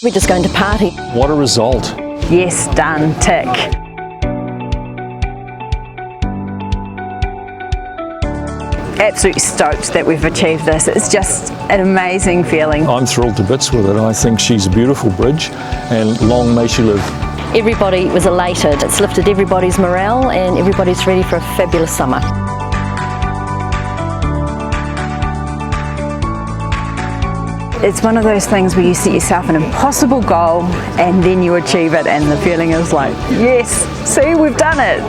We're just going to party. What a result. Yes, done, tick. Absolutely stoked that we've achieved this. It's just an amazing feeling. I'm thrilled to bits with it. I think she's a beautiful bridge, and long may she live. Everybody was elated. It's lifted everybody's morale and everybody's ready for a fabulous summer. It's one of those things where you set yourself an impossible goal and then you achieve it, and the feeling is like, yes, see, we've done it.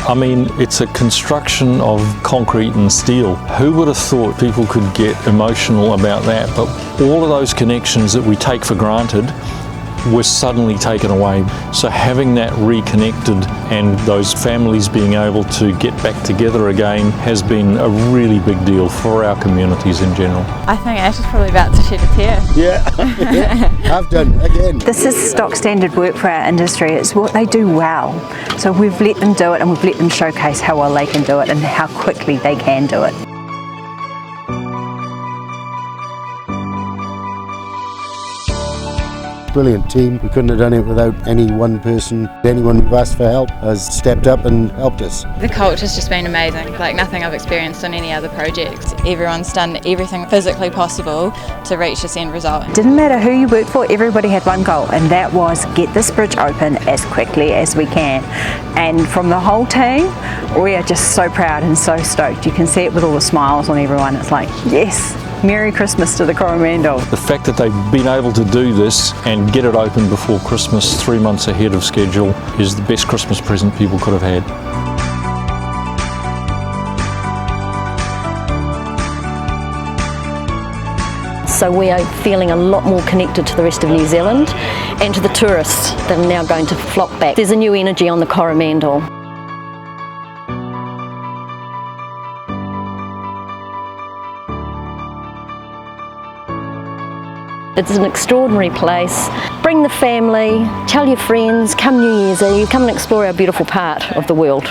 I mean, it's a construction of concrete and steel. Who would have thought people could get emotional about that? But all of those connections that we take for granted were suddenly taken away. So having that reconnected and those families being able to get back together again has been a really big deal for our communities in general. I think Ash is probably about to shed a tear. Yeah, I've done again. This is stock standard work for our industry. It's what they do well. So we've let them do it, and we've let them showcase how well they can do it and how quickly they can do it. Brilliant team. We couldn't have done it without any one person. Anyone we've asked for help has stepped up and helped us. The culture's just been amazing, like nothing I've experienced on any other projects. Everyone's done everything physically possible to reach this end result. Didn't matter who you worked for, everybody had one goal, and that was get this bridge open as quickly as we can. And from the whole team, we are just so proud and so stoked. You can see it with all the smiles on everyone. It's like, yes, Merry Christmas to the Coromandel. The fact that they've been able to do this and get it open before Christmas, 3 months ahead of schedule, is the best Christmas present people could have had. So we are feeling a lot more connected to the rest of New Zealand and to the tourists that are now going to flock back. There's a new energy on the Coromandel. It's an extraordinary place. Bring the family, tell your friends, come New Year's Eve, come and explore our beautiful part of the world.